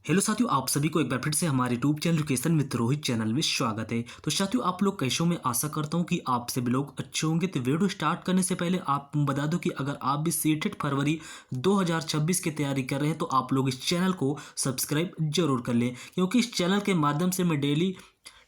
Hello साथियों, आप सभी को एक बार फिर से हमारे YouTube channel education with Rohit channel में स्वागत है। तो साथियों, आप लोग कैसे हो? मैं आशा करता हूं कि आप सभी लोग अच्छे होंगे। तो वीडियो स्टार्ट करने से पहले आप बता दो कि अगर आप भी सीटेट फरवरी 2026 की तैयारी कर रहे हैं तो आप लोग इस चैनल को सब्सक्राइब जरूर कर लें, क्योंकि इस चैनल के माध्यम से मैं डेली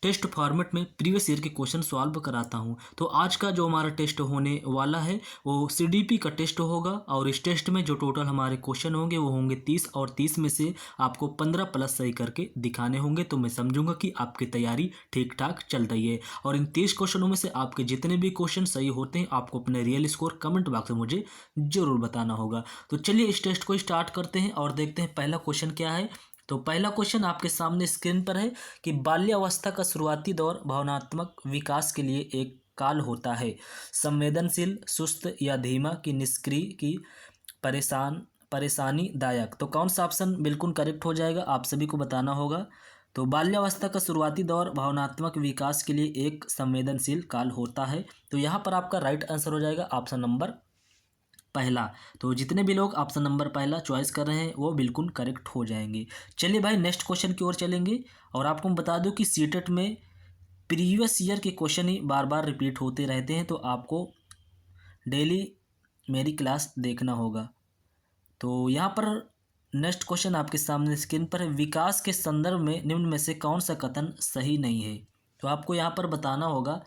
टेस्ट फॉर्मेट में प्रीवियस ईयर के क्वेश्चन सॉल्व कराता हूं। तो आज का जो हमारा टेस्ट होने वाला है वो सीडीपी का टेस्ट होगा, और इस टेस्ट में जो टोटल हमारे क्वेश्चन होंगे वो होंगे 30, और 30 में से आपको 15 प्लस सही करके दिखाने होंगे। तो मैं समझूंगा कि आपकी तैयारी ठीक ठाक चल रही है, और इन 30 क्वेश्चनों में से आपके जितने भी क्वेश्चन सही होते हैं आपको अपने रियल स्कोर कमेंट बॉक्स में मुझे जरूर बताना होगा। तो चलिए इस टेस्ट को स्टार्ट करते हैं और देखते हैं पहला क्वेश्चन क्या है। तो पहला क्वेश्चन आपके सामने स्क्रीन पर है कि बाल्यावस्था का शुरुआती दौर भावनात्मक विकास के लिए एक काल होता है। संवेदनशील, सुस्त या धीमा, की निष्क्रिय, की परेशानी दायक। तो कौन सा ऑप्शन बिल्कुल करेक्ट हो जाएगा, आप सभी को बताना होगा। तो बाल्यावस्था का शुरुआती दौर भावनात्मक विकास के लिए एक संवेदनशील काल होता है। तो यहाँ पर आपका राइट आंसर हो जाएगा ऑप्शन नंबर पहला। तो जितने भी लोग ऑप्शन नंबर पहला चॉइस कर रहे हैं वो बिल्कुल करेक्ट हो जाएंगे। चलिए भाई नेक्स्ट क्वेश्चन की ओर चलेंगे, और आपको मैं बता दूं कि सीटेट में प्रीवियस ईयर के क्वेश्चन ही बार बार रिपीट होते रहते हैं, तो आपको डेली मेरी क्लास देखना होगा। तो यहाँ पर नेक्स्ट क्वेश्चन आपके सामने स्क्रीन पर है, विकास के संदर्भ में निम्न में से कौन सा कथन सही नहीं है। तो आपको यहाँ पर बताना होगा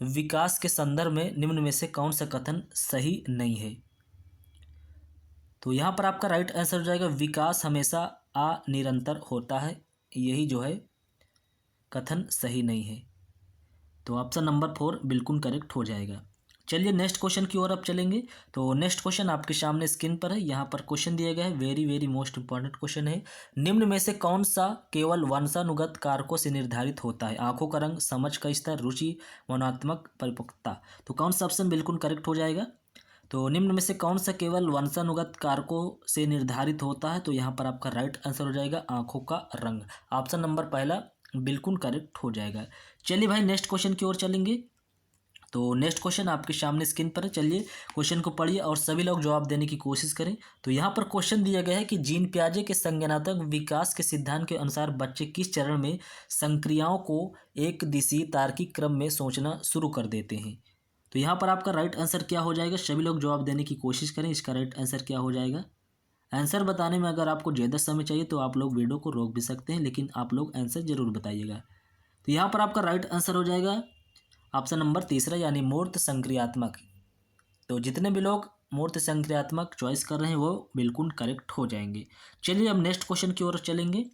विकास के संदर्भ में निम्न में से कौन सा कथन सही नहीं है। तो यहाँ पर आपका राइट आंसर हो जाएगा, विकास हमेशा अनिरंतर होता है, यही जो है कथन सही नहीं है। तो ऑप्शन नंबर 4 बिल्कुल करेक्ट हो जाएगा। चलिए नेक्स्ट क्वेश्चन की ओर अब चलेंगे। तो नेक्स्ट क्वेश्चन आपके सामने स्क्रीन पर है, यहाँ पर क्वेश्चन दिया गया है, very very most important question है। निम्न में से कौन सा केवल वंशानुगत कारकों से निर्धारित होता है। आंखों का रंग, समझ का स्तर, रुचि, भावनात्मक परिपक्वता। तो कौन सा ऑप्शन बिल्कुल करेक्ट हो जाएगा। तो निम्न में से कौन सा केवल वंशानुगत कारकों से निर्धारित होता है। तो यहाँ पर आपका राइट आंसर हो जाएगा आंखों का रंग। ऑप्शन नंबर पहला बिल्कुल करेक्ट हो जाएगा। चलिए भाई नेक्स्ट क्वेश्चन की ओर चलेंगे। तो नेक्स्ट क्वेश्चन आपके सामने स्क्रीन पर है, चलिए क्वेश्चन को पढ़िए और सभी लोग जवाब देने की कोशिश करें। तो यहाँ पर क्वेश्चन दिया गया है कि जीन पियाजे के संज्ञानात्मक विकास के सिद्धांत के अनुसार बच्चे किस चरण में संक्रियाओं को एक दिशीय तार्किक क्रम में सोचना शुरू कर देते हैं। तो यहाँ पर आपका राइट आंसर क्या हो जाएगा, सभी लोग जवाब देने की कोशिश करें, इसका राइट आंसर क्या हो जाएगा। आंसर बताने में अगर आपको ज़्यादा समय चाहिए तो आप लोग वीडियो को रोक भी सकते हैं, लेकिन आप लोग आंसर जरूर बताइएगा। तो यहाँ पर आपका राइट आंसर हो जाएगा ऑप्शन नंबर तीसरा, यानी मूर्त संक्रियात्मक। तो जितने भी लोग मूर्त संक्रियात्मक चॉइस कर रहे हैं वो बिल्कुल करेक्ट हो जाएंगे। चलिए अब नेक्स्ट क्वेश्चन की ओर चलेंगे।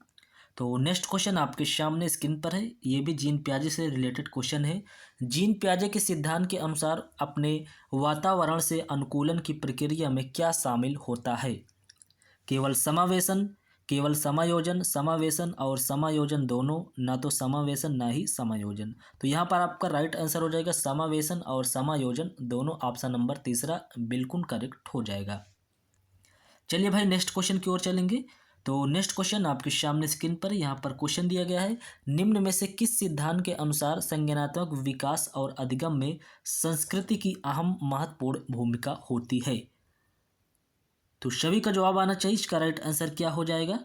तो नेक्स्ट क्वेश्चन आपके सामने स्क्रीन पर है, ये भी जीन पियाजे से रिलेटेड क्वेश्चन है। जीन पियाजे के सिद्धांत के अनुसार अपने वातावरण से अनुकूलन की प्रक्रिया में क्या शामिल होता है। केवल समावेशन, केवल समायोजन, समावेशन और समायोजन दोनों, ना तो समावेशन ना ही समायोजन। तो यहाँ पर आपका राइट आंसर हो जाएगा समावेशन और समायोजन दोनों, ऑप्शन नंबर तीसरा बिल्कुल करेक्ट हो जाएगा। चलिए भाई नेक्स्ट क्वेश्चन की ओर चलेंगे। तो नेक्स्ट क्वेश्चन आपके सामने स्क्रीन पर यहाँ पर क्वेश्चन दिया गया है, निम्न में से किस सिद्धांत के अनुसार संज्ञानात्मक विकास और अधिगम में संस्कृति की अहम महत्वपूर्ण भूमिका होती है। तो सभी का जवाब आना चाहिए, इसका राइट आंसर क्या हो जाएगा।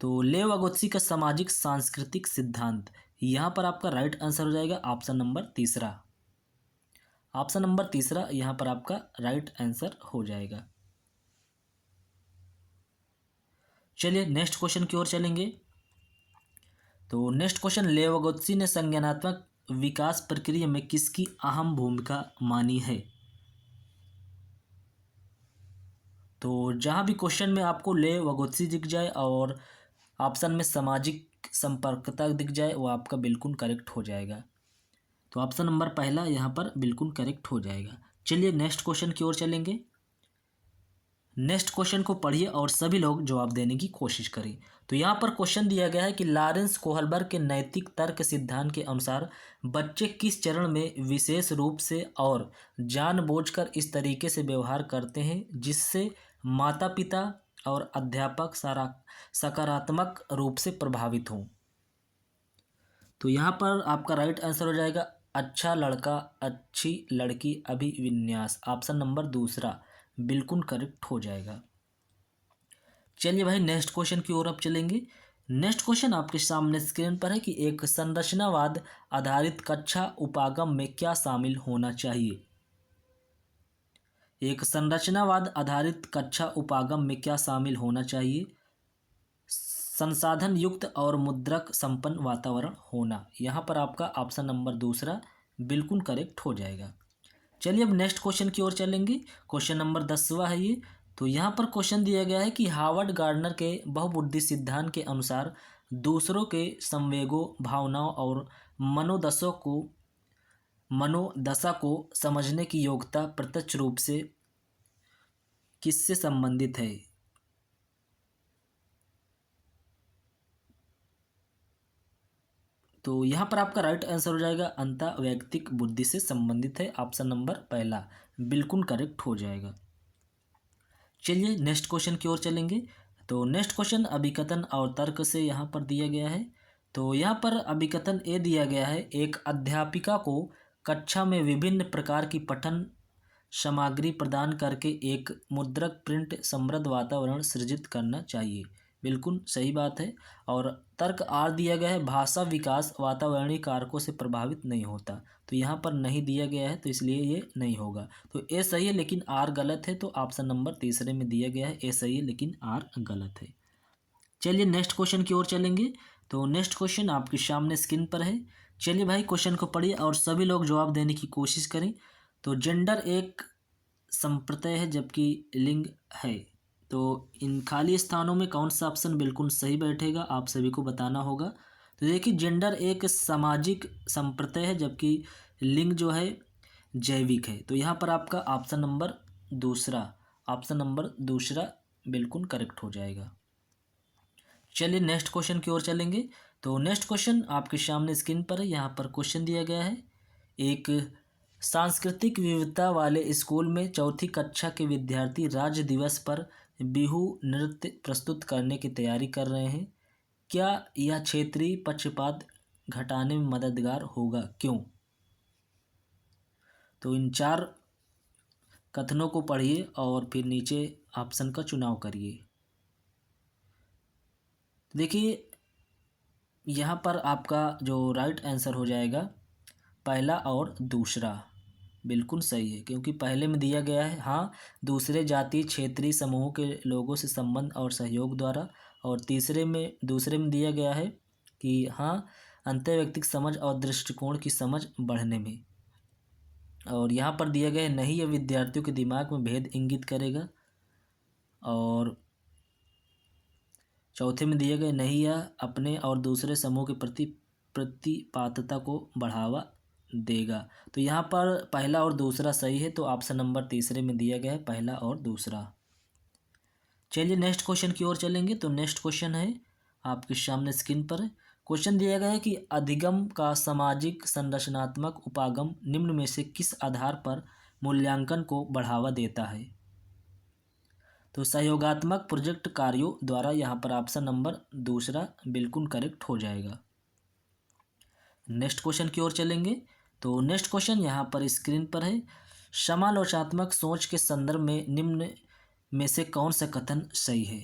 तो लेव अगोत्सी का सामाजिक सांस्कृतिक सिद्धांत, यहाँ पर आपका राइट आंसर हो जाएगा ऑप्शन नंबर तीसरा। ऑप्शन नंबर तीसरा यहाँ पर आपका राइट आंसर हो जाएगा। चलिए नेक्स्ट क्वेश्चन की ओर चलेंगे। तो नेक्स्ट क्वेश्चन, लेव अगोत्सी ने संज्ञानात्मक विकास प्रक्रिया में किसकी अहम भूमिका मानी है। तो जहाँ भी क्वेश्चन में आपको लेव अगोत्सी दिख जाए और ऑप्शन में सामाजिक संपर्कता दिख जाए वो आपका बिल्कुल करेक्ट हो जाएगा। तो ऑप्शन नंबर पहला यहाँ पर बिल्कुल करेक्ट हो जाएगा। चलिए नेक्स्ट क्वेश्चन की ओर चलेंगे। नेक्स्ट क्वेश्चन को पढ़िए और सभी लोग जवाब देने की कोशिश करें। तो यहाँ पर क्वेश्चन दिया गया है कि लॉरेंस कोहलबर्ग के नैतिक तर्क सिद्धांत के अनुसार बच्चे किस चरण में विशेष रूप से और जानबूझकर इस तरीके से व्यवहार करते हैं जिससे माता पिता और अध्यापक सारा सकारात्मक रूप से प्रभावित हों। तो यहाँ पर आपका राइट आंसर हो जाएगा अच्छा लड़का, अच्छी लड़की, अभिविन्यास, ऑप्शन नंबर दूसरा बिल्कुल करेक्ट हो जाएगा। चलिए भाई नेक्स्ट क्वेश्चन की ओर अब चलेंगे। नेक्स्ट क्वेश्चन आपके सामने स्क्रीन पर है कि एक संरचनावाद आधारित कक्षा उपागम में क्या शामिल होना चाहिए। एक संरचनावाद आधारित कक्षा उपागम में क्या शामिल होना चाहिए। संसाधन युक्त और मुद्रक संपन्न वातावरण होना। यहाँ पर आपका ऑप्शन नंबर दूसरा बिल्कुल करेक्ट हो जाएगा। चलिए अब नेक्स्ट क्वेश्चन की ओर चलेंगे। क्वेश्चन नंबर 10वां है ये। तो यहाँ पर क्वेश्चन दिया गया है कि हार्वर्ड गार्डनर के बहुबुद्धि सिद्धांत के अनुसार दूसरों के संवेगों, भावनाओं और मनोदशा को समझने की योग्यता प्रत्यक्ष रूप से किससे संबंधित है। तो यहाँ पर आपका राइट आंसर हो जाएगा अंतःवैयक्तिक बुद्धि से संबंधित है। ऑप्शन नंबर पहला बिल्कुल करेक्ट हो जाएगा। चलिए नेक्स्ट क्वेश्चन की ओर चलेंगे। तो नेक्स्ट क्वेश्चन अभिकथन और तर्क से यहाँ पर दिया गया है। तो यहाँ पर अभिकथन ए दिया गया है, एक अध्यापिका को कक्षा में विभिन्न प्रकार की पठन सामग्री प्रदान करके एक मुद्रक प्रिंट समृद्ध वातावरण सृजित करना चाहिए। बिल्कुल सही बात है। और तर्क आर दिया गया है, भाषा विकास वातावरणीय कारकों से प्रभावित नहीं होता। तो यहाँ पर नहीं दिया गया है तो इसलिए ये नहीं होगा। तो ए सही है लेकिन आर गलत है। तो ऑप्शन नंबर तीसरे में दिया गया है ए सही है लेकिन आर गलत है। चलिए नेक्स्ट क्वेश्चन की ओर चलेंगे। तो नेक्स्ट क्वेश्चन आपके सामने स्क्रीन पर है। चलिए भाई क्वेश्चन को पढ़िए और सभी लोग जवाब देने की कोशिश करें। तो जेंडर एक संप्रत्यय है जबकि लिंग है। तो इन खाली स्थानों में कौन सा ऑप्शन बिल्कुल सही बैठेगा आप सभी को बताना होगा। तो देखिए जेंडर एक सामाजिक संप्रत्यय है जबकि लिंग जो है जैविक है। तो यहाँ पर आपका ऑप्शन नंबर दूसरा बिल्कुल करेक्ट हो जाएगा। चलिए नेक्स्ट क्वेश्चन की ओर चलेंगे। तो नेक्स्ट क्वेश्चन आपके सामने स्क्रीन पर है। यहाँ पर क्वेश्चन दिया गया है, एक सांस्कृतिक विविधता वाले स्कूल में चौथी कक्षा के विद्यार्थी राज्य दिवस पर बिहू नृत्य प्रस्तुत करने की तैयारी कर रहे हैं। क्या यह क्षेत्रीय पक्षपात घटाने में मददगार होगा, क्यों। तो इन चार कथनों को पढ़िए और फिर नीचे ऑप्शन का चुनाव करिए। देखिए यहाँ पर आपका जो राइट आंसर हो जाएगा पहला और दूसरा बिल्कुल सही है, क्योंकि पहले में दिया गया है हाँ दूसरे जातीय क्षेत्रीय समूहों के लोगों से संबंध और सहयोग द्वारा, और दूसरे में दिया गया है कि हाँ अंतर्व्यक्तिक समझ और दृष्टिकोण की समझ बढ़ने में, और यहाँ पर दिया गया है नहीं यह विद्यार्थियों के दिमाग में भेद इंगित करेगा, और चौथे में दिया गया नहीं यह अपने और दूसरे समूह के प्रति प्रतिपात्रता को बढ़ावा देगा। तो यहाँ पर पहला और दूसरा सही है। तो ऑप्शन नंबर तीसरे में दिया गया है पहला और दूसरा। चलिए नेक्स्ट क्वेश्चन की ओर चलेंगे। तो नेक्स्ट क्वेश्चन है आपके सामने स्क्रीन पर। क्वेश्चन दिया गया है कि अधिगम का सामाजिक संरचनात्मक उपागम निम्न में से किस आधार पर मूल्यांकन को बढ़ावा देता है। तो सहयोगात्मक प्रोजेक्ट कार्यों द्वारा। यहाँ पर ऑप्शन नंबर दूसरा बिल्कुल करेक्ट हो जाएगा। नेक्स्ट क्वेश्चन की ओर चलेंगे। तो नेक्स्ट क्वेश्चन यहाँ पर स्क्रीन पर है, समालोचनात्मक सोच के संदर्भ में निम्न में से कौन सा कथन सही है।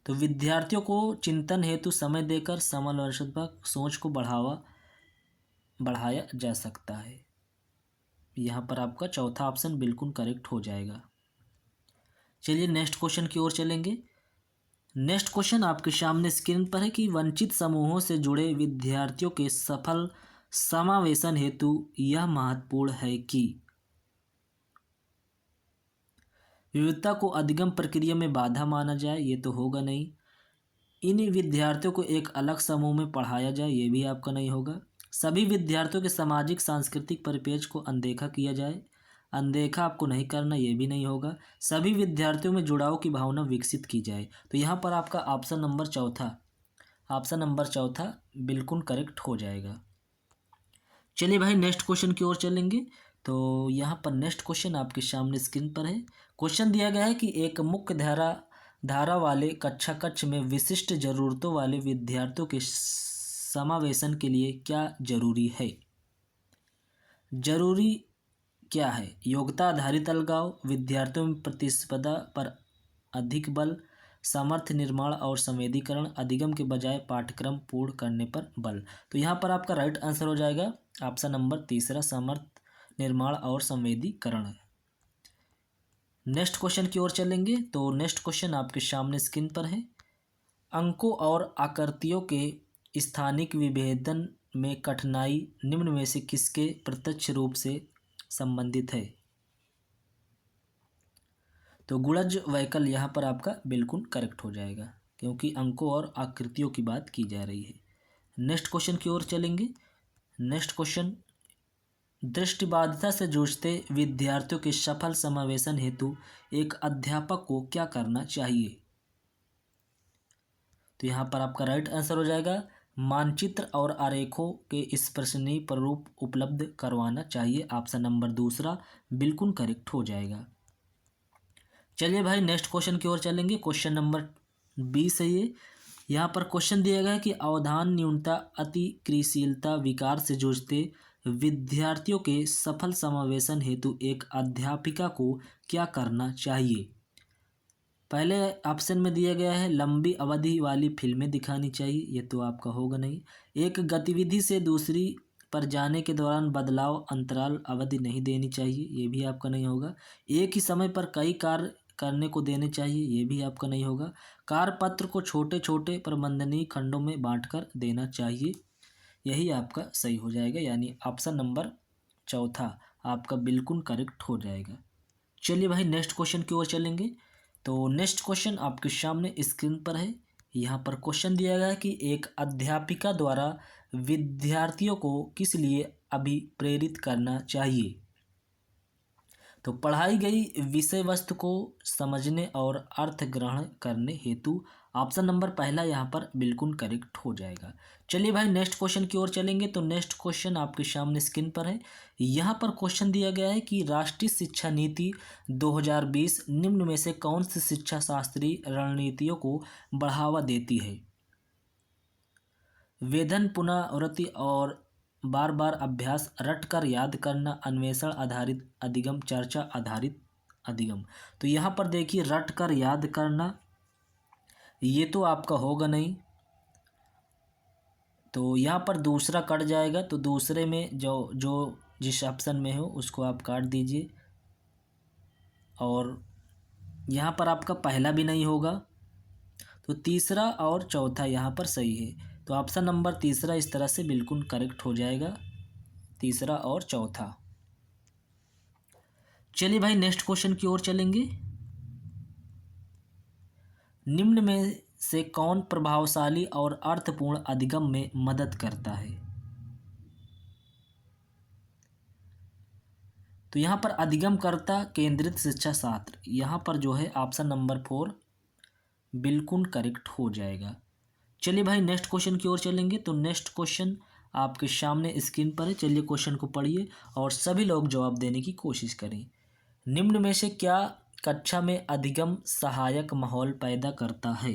तो विद्यार्थियों को चिंतन हेतु समय देकर समालोचनात्मक सोच को बढ़ाया जा सकता है। यहाँ पर आपका चौथा ऑप्शन बिल्कुल करेक्ट हो जाएगा। चलिए नेक्स्ट क्वेश्चन की ओर चलेंगे। नेक्स्ट क्वेश्चन आपके सामने स्क्रीन पर है कि वंचित समूहों से जुड़े विद्यार्थियों के सफल समावेशन हेतु यह महत्वपूर्ण है कि विविधता को अधिगम प्रक्रिया में बाधा माना जाए, ये तो होगा नहीं। इन विद्यार्थियों को एक अलग समूह में पढ़ाया जाए, ये भी आपका नहीं होगा। सभी विद्यार्थियों के सामाजिक सांस्कृतिक परिपेक्ष को अनदेखा किया जाए, अनदेखा आपको नहीं करना, ये भी नहीं होगा। सभी विद्यार्थियों में जुड़ाव की भावना विकसित की जाए। तो यहाँ पर आपका ऑप्शन नंबर चौथा बिल्कुल करेक्ट हो जाएगा। चलिए भाई नेक्स्ट क्वेश्चन की ओर चलेंगे। तो यहाँ पर नेक्स्ट क्वेश्चन आपके सामने स्क्रीन पर है। क्वेश्चन दिया गया है कि एक मुख्य धारा वाले कक्ष में विशिष्ट जरूरतों वाले विद्यार्थियों के समावेशन के लिए क्या जरूरी है। जरूरी क्या है? योग्यता आधारित अलगाव, विद्यार्थियों में प्रतिस्पर्धा पर अधिक बल, सामर्थ्य निर्माण और संवेदीकरण, अधिगम के बजाय पाठ्यक्रम पूर्ण करने पर बल। तो यहाँ पर आपका राइट आंसर हो जाएगा ऑप्शन नंबर तीसरा, सामर्थ्य निर्माण और संवेदीकरण। नेक्स्ट क्वेश्चन की ओर चलेंगे। तो नेक्स्ट क्वेश्चन आपके सामने स्क्रीन पर है। अंकों और आकृतियों के स्थानिक विभेदन में कठिनाई निम्न में से किसके प्रत्यक्ष रूप से संबंधित है? तो गुणज वैकल्य यहाँ पर आपका बिल्कुल करेक्ट हो जाएगा, क्योंकि अंकों और आकृतियों की बात की जा रही है। नेक्स्ट क्वेश्चन की ओर चलेंगे। नेक्स्ट क्वेश्चन, दृष्टिबाधिता से जूझते विद्यार्थियों के सफल समावेशन हेतु एक अध्यापक को क्या करना चाहिए? तो यहाँ पर आपका राइट आंसर हो जाएगा मानचित्र और आरेखों के स्पर्शनीय प्रारूप उपलब्ध करवाना चाहिए। ऑप्शन नंबर दूसरा बिल्कुल करेक्ट हो जाएगा। चलिए भाई नेक्स्ट क्वेश्चन की ओर चलेंगे। क्वेश्चन नंबर 20 है ये। यहाँ पर क्वेश्चन दिया गया है कि अवधान न्यूनता अतिक्रियाशीलता विकार से जूझते विद्यार्थियों के सफल समावेशन हेतु एक अध्यापिका को क्या करना चाहिए? पहले ऑप्शन में दिया गया है लंबी अवधि वाली फिल्में दिखानी चाहिए, ये तो आपका होगा नहीं। एक गतिविधि से दूसरी पर जाने के दौरान बदलाव अंतराल अवधि नहीं देनी चाहिए, ये भी आपका नहीं होगा। एक ही समय पर कई कार्य करने को देने चाहिए, ये भी आपका नहीं होगा। कार्यपत्र को छोटे छोटे प्रबंधनीय खंडों में बांटकर देना चाहिए, यही आपका सही हो जाएगा, यानी ऑप्शन नंबर चौथा आपका बिल्कुल करेक्ट हो जाएगा। चलिए भाई नेक्स्ट क्वेश्चन की ओर चलेंगे। तो नेक्स्ट क्वेश्चन आपके सामने स्क्रीन पर है। यहाँ पर क्वेश्चन दिया गया है कि एक अध्यापिका द्वारा विद्यार्थियों को किस लिए अभिप्रेरित करना चाहिए? तो पढ़ाई गई विषय वस्तु को समझने और अर्थ ग्रहण करने हेतु। ऑप्शन नंबर पहला यहाँ पर बिल्कुल करेक्ट हो जाएगा। चलिए भाई नेक्स्ट क्वेश्चन की ओर चलेंगे। तो नेक्स्ट क्वेश्चन आपके सामने स्क्रीन पर है। यहाँ पर क्वेश्चन दिया गया है कि राष्ट्रीय शिक्षा नीति 2020 निम्न में से कौन सी शिक्षा शास्त्रीय रणनीतियों को बढ़ावा देती है? वेधन, पुनरावृत्ति और बार बार अभ्यास, रटकर याद करना, अन्वेषण आधारित अधिगम, चर्चा आधारित अधिगम। तो यहाँ पर देखिए रटकर याद करना, ये तो आपका होगा नहीं, तो यहाँ पर दूसरा कट जाएगा। तो दूसरे में जो जो जिस ऑप्शन में हो उसको आप काट दीजिए, और यहाँ पर आपका पहला भी नहीं होगा, तो तीसरा और चौथा यहाँ पर सही है। तो ऑप्शन नंबर तीसरा इस तरह से बिल्कुल करेक्ट हो जाएगा, तीसरा और चौथा। चलिए भाई नेक्स्ट क्वेश्चन की ओर चलेंगे। निम्न में से कौन प्रभावशाली और अर्थपूर्ण अधिगम में मदद करता है? तो यहाँ पर अधिगमकर्ता केंद्रित शिक्षा शास्त्र, यहाँ पर जो है ऑप्शन नंबर 4 बिल्कुल करेक्ट हो जाएगा। चलिए भाई नेक्स्ट क्वेश्चन की ओर चलेंगे। तो नेक्स्ट क्वेश्चन आपके सामने स्क्रीन पर है। चलिए क्वेश्चन को पढ़िए और सभी लोग जवाब देने की कोशिश करें। निम्न में से क्या कक्षा में अधिगम सहायक माहौल पैदा करता है?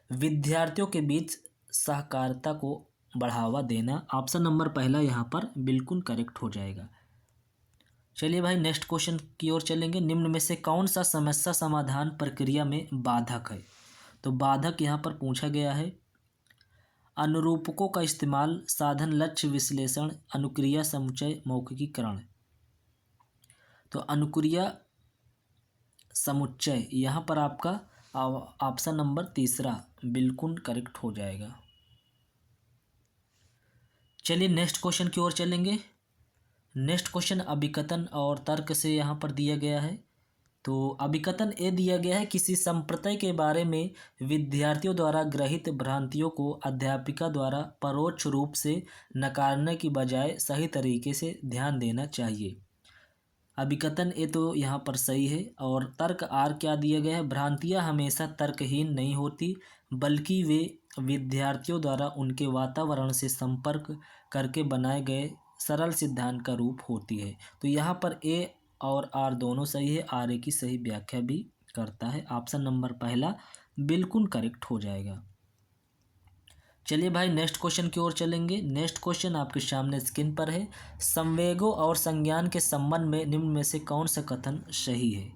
विद्यार्थियों के बीच सहकारिता को बढ़ावा देना। ऑप्शन नंबर पहला यहाँ पर बिल्कुल करेक्ट हो जाएगा। चलिए भाई नेक्स्ट क्वेश्चन की ओर चलेंगे। निम्न में से कौन सा समस्या समाधान प्रक्रिया में बाधक है? तो बाधक यहाँ पर पूछा गया है। अनुरूपकों का इस्तेमाल, साधन, लक्ष्य विश्लेषण, अनुक्रिया समुच्चय, मौखिकीकरण। तो अनुक्रिया समुच्चय यहाँ पर आपका ऑप्शन नंबर तीसरा बिल्कुल करेक्ट हो जाएगा। चलिए नेक्स्ट क्वेश्चन की ओर चलेंगे। नेक्स्ट क्वेश्चन अभिकथन और तर्क से यहाँ पर दिया गया है। तो अभिकथन ये दिया गया है, किसी संप्रदाय के बारे में विद्यार्थियों द्वारा ग्रहित भ्रांतियों को अध्यापिका द्वारा परोक्ष रूप से नकारने की बजाय सही तरीके से ध्यान देना चाहिए। अभिकथन ये तो यहाँ पर सही है। और तर्क आर क्या दिया गया है, भ्रांतियाँ हमेशा तर्कहीन नहीं होती, बल्कि वे विद्यार्थियों द्वारा उनके वातावरण से संपर्क करके बनाए गए सरल सिद्धांत का रूप होती है। तो यहाँ पर ए और आर दोनों सही है, आर ए की सही व्याख्या भी करता है। ऑप्शन नंबर पहला बिल्कुल करेक्ट हो जाएगा। चलिए भाई नेक्स्ट क्वेश्चन की ओर चलेंगे। नेक्स्ट क्वेश्चन आपके सामने स्क्रीन पर है। संवेगों और संज्ञान के संबंध में निम्न में से कौन सा कथन सही है?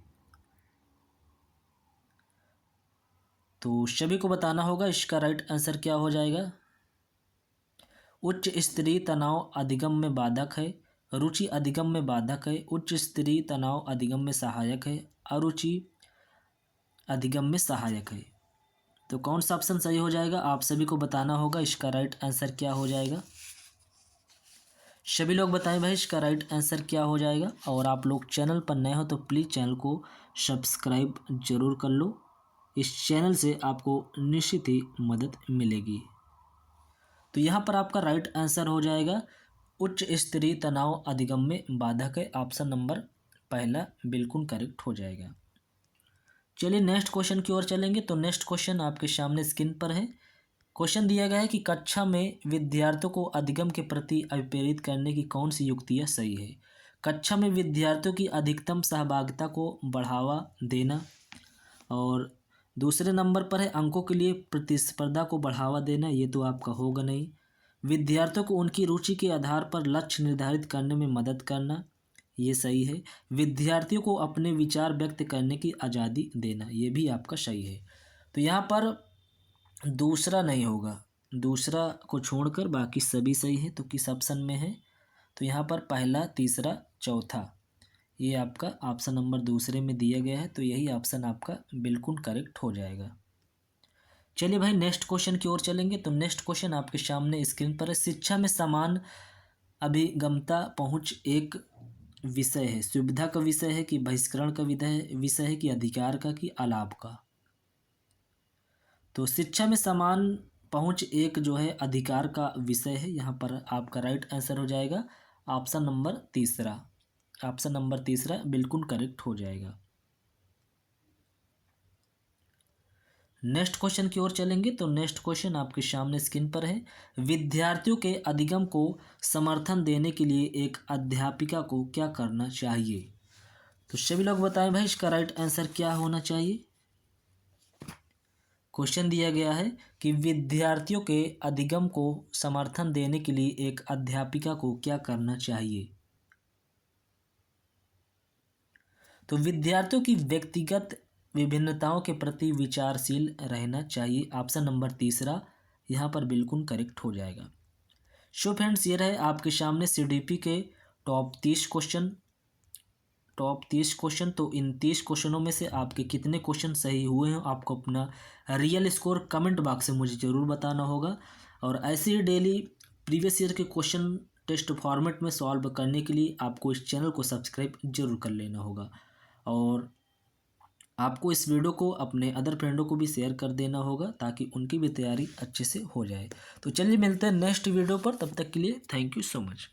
तो सभी को बताना होगा इसका राइट आंसर क्या हो जाएगा। उच्च स्तरीय तनाव अधिगम में बाधक है, रुचि अधिगम में बाधक है, उच्च स्तरीय तनाव अधिगम में सहायक है, अरुचि अधिगम में सहायक है। तो कौन सा ऑप्शन सही हो जाएगा आप सभी को बताना होगा इसका राइट आंसर क्या हो जाएगा। सभी लोग बताएं भाई इसका राइट आंसर क्या हो जाएगा। और आप लोग चैनल पर नए हो तो प्लीज़ चैनल को सब्सक्राइब जरूर कर लो, इस चैनल से आपको निश्चित ही मदद मिलेगी। तो यहाँ पर आपका राइट आंसर हो जाएगा उच्च स्तरीय तनाव अधिगम में बाधक है। ऑप्शन नंबर पहला बिल्कुल करेक्ट हो जाएगा। चलिए नेक्स्ट क्वेश्चन की ओर चलेंगे। तो नेक्स्ट क्वेश्चन आपके सामने स्क्रीन पर है। क्वेश्चन दिया गया है कि कक्षा में विद्यार्थियों को अधिगम के प्रति अभिप्रेरित करने की कौन सी युक्तियाँ सही है? कक्षा में विद्यार्थियों की अधिकतम सहभागिता को बढ़ावा देना, और दूसरे नंबर पर है अंकों के लिए प्रतिस्पर्धा को बढ़ावा देना, ये तो आपका होगा नहीं। विद्यार्थियों को उनकी रुचि के आधार पर लक्ष्य निर्धारित करने में मदद करना, ये सही है। विद्यार्थियों को अपने विचार व्यक्त करने की आज़ादी देना, ये भी आपका सही है। तो यहाँ पर दूसरा नहीं होगा, दूसरा को छोड़कर बाकी सभी सही है। तो किस ऑप्शन में है? तो यहाँ पर पहला, तीसरा, चौथा, ये आपका ऑप्शन नंबर दूसरे में दिया गया है। तो यही ऑप्शन आपका बिल्कुल करेक्ट हो जाएगा। चलिए भाई नेक्स्ट क्वेश्चन की ओर चलेंगे। तो नेक्स्ट क्वेश्चन आपके सामने स्क्रीन पर है। शिक्षा में समान अभिगमता पहुंच एक विषय है, सुविधा का विषय है कि बहिष्करण का विषय है कि अधिकार का कि अलाभ का? तो शिक्षा में समान पहुंच एक जो है अधिकार का विषय है। यहाँ पर आपका राइट आंसर हो जाएगा ऑप्शन नंबर तीसरा। ऑप्शन नंबर तीसरा बिल्कुल करेक्ट हो जाएगा। नेक्स्ट क्वेश्चन की ओर चलेंगे। तो नेक्स्ट क्वेश्चन आपके सामने स्क्रीन पर है। विद्यार्थियों के अधिगम को समर्थन देने के लिए एक अध्यापिका को क्या करना चाहिए? तो सभी लोग बताएं भाई इसका राइट आंसर क्या होना चाहिए। क्वेश्चन दिया गया है कि विद्यार्थियों के अधिगम को समर्थन देने के लिए एक अध्यापिका को क्या करना चाहिए? तो विद्यार्थियों की व्यक्तिगत विभिन्नताओं के प्रति विचारशील रहना चाहिए। ऑप्शन नंबर तीसरा यहाँ पर बिल्कुल करेक्ट हो जाएगा। सो फ्रेंड्स, ये रहे आपके सामने सीडीपी के टॉप 30 क्वेश्चन। तो इन 30 क्वेश्चनों में से आपके कितने क्वेश्चन सही हुए हैं आपको अपना रियल स्कोर कमेंट बॉक्स से मुझे ज़रूर बताना होगा। और ऐसे ही डेली प्रीवियस ईयर के क्वेश्चन टेस्ट फॉर्मेट में सॉल्व करने के लिए आपको इस चैनल को सब्सक्राइब जरूर कर लेना होगा। और आपको इस वीडियो को अपने अदर फ्रेंडों को भी शेयर कर देना होगा ताकि उनकी भी तैयारी अच्छे से हो जाए। तो चलिए मिलते हैं नेक्स्ट वीडियो पर, तब तक के लिए थैंक यू सो मच।